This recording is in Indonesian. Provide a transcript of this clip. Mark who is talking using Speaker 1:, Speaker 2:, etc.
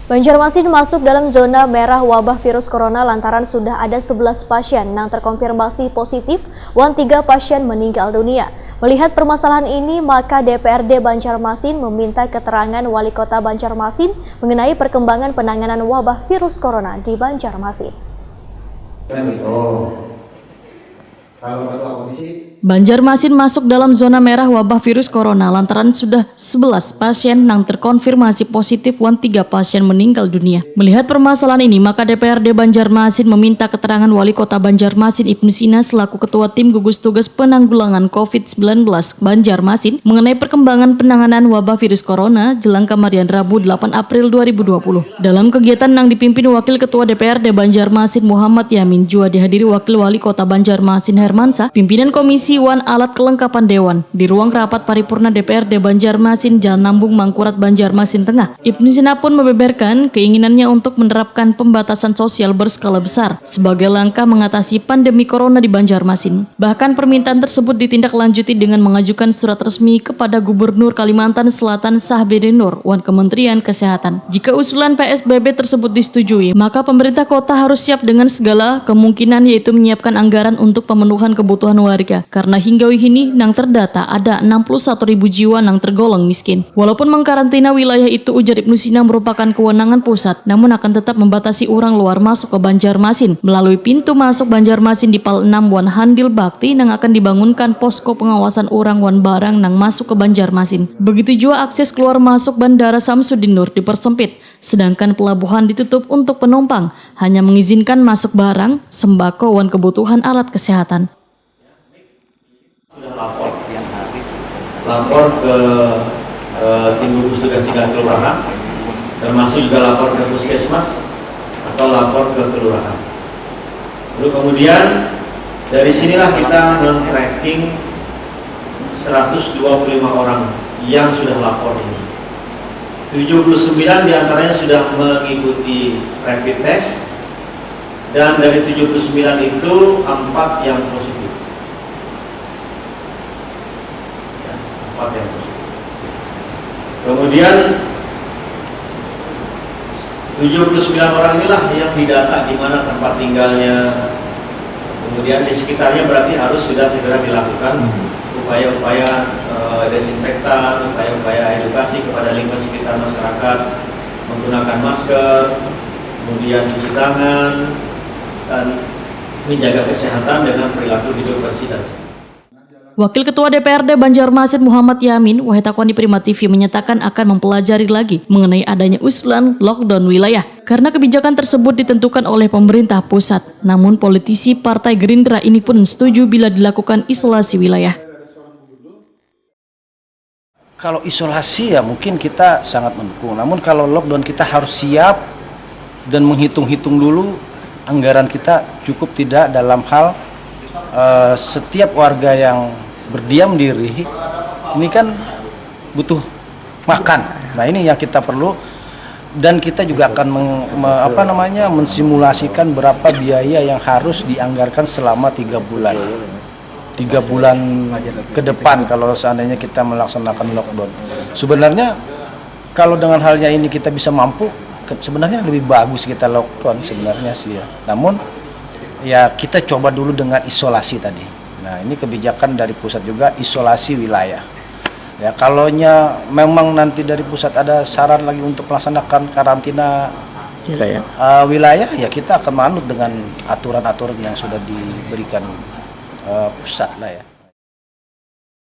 Speaker 1: Banjarmasin masuk dalam zona merah wabah virus corona lantaran sudah ada 11 pasien yang terkonfirmasi positif dan 3 pasien meninggal dunia. Melihat permasalahan ini, maka DPRD Banjarmasin meminta keterangan Wali Kota Banjarmasin mengenai perkembangan penanganan wabah virus corona di Banjarmasin. Banjarmasin masuk dalam zona merah wabah virus corona lantaran sudah 11 pasien yang terkonfirmasi positif dan 3 pasien meninggal dunia. Melihat permasalahan ini, maka DPRD Banjarmasin meminta keterangan Wali Kota Banjarmasin Ibnu Sina selaku Ketua Tim Gugus Tugas Penanggulangan COVID-19 Banjarmasin mengenai perkembangan penanganan wabah virus corona jelang kemarin Rabu 8 April 2020. Dalam kegiatan yang dipimpin Wakil Ketua DPRD Banjarmasin Muhammad Yamin, juga dihadiri Wakil Wali Kota Banjarmasin Hermansa, pimpinan Komisi Wan Alat Kelengkapan Dewan di ruang rapat paripurna DPRD Banjarmasin Jalan Nambung Mangkurat Banjarmasin Tengah. Ibnu Sina pun membeberkan keinginannya untuk menerapkan pembatasan sosial berskala besar sebagai langkah mengatasi pandemi corona di Banjarmasin. Bahkan permintaan tersebut ditindaklanjuti dengan mengajukan surat resmi kepada Gubernur Kalimantan Selatan Sahbedin Nur wan Kementerian Kesehatan. Jika usulan PSBB tersebut disetujui, maka pemerintah kota harus siap dengan segala kemungkinan, yaitu menyiapkan anggaran untuk pemenuhan kebutuhan warga. Karena hingga kini yang terdata ada 61.000 jiwa yang tergolong miskin. Walaupun mengkarantina wilayah itu, ujar Ibnu Sina, merupakan kewenangan pusat, namun akan tetap membatasi orang luar masuk ke Banjarmasin melalui pintu masuk Banjarmasin di Pal 6 wan Handil Bakti yang akan dibangunkan posko pengawasan orang wan barang yang masuk ke Banjarmasin. Begitu juga akses keluar masuk Bandara Samsudin Nur dipersempit, sedangkan pelabuhan ditutup untuk penumpang, hanya mengizinkan masuk barang, sembako, dan kebutuhan alat kesehatan.
Speaker 2: Lapor ke tim gugus tugas tingkat kelurahan, termasuk juga lapor ke puskesmas atau lapor ke kelurahan. Lalu kemudian dari sinilah kita men-tracking 125 orang yang sudah lapor ini. 79 diantaranya sudah mengikuti rapid test, dan dari 79 itu 4 yang positif. Kemudian 79 orang inilah yang didata di mana tempat tinggalnya, kemudian di sekitarnya berarti harus sudah segera dilakukan upaya-upaya desinfektan, upaya-upaya edukasi kepada lingkungan sekitar masyarakat, menggunakan masker, kemudian cuci tangan, dan menjaga kesehatan dengan perilaku hidup bersih dan sehat.
Speaker 1: Wakil Ketua DPRD Banjarmasin Muhammad Yamin, Wahetakwan di Prima TV, menyatakan akan mempelajari lagi mengenai adanya usulan lockdown wilayah karena kebijakan tersebut ditentukan oleh pemerintah pusat. Namun politisi Partai Gerindra ini pun setuju bila dilakukan isolasi wilayah.
Speaker 3: Kalau isolasi ya mungkin kita sangat mendukung, namun kalau lockdown kita harus siap dan menghitung-hitung dulu anggaran kita cukup tidak dalam hal setiap warga yang berdiam diri ini kan butuh makan. Nah, ini yang kita perlu, dan kita juga akan mensimulasikan berapa biaya yang harus dianggarkan selama 3 bulan. 3 bulan ke depan kalau seandainya kita melaksanakan lockdown. Sebenarnya kalau dengan halnya ini kita bisa mampu, sebenarnya lebih bagus kita lockdown sebenarnya sih ya. Namun ya kita coba dulu dengan isolasi tadi. Nah, ini kebijakan dari pusat juga, isolasi wilayah. Ya, kalaunya memang nanti dari pusat ada saran lagi untuk melaksanakan karantina wilayah, ya kita akan manut dengan aturan-aturan yang sudah diberikan pusat lah ya.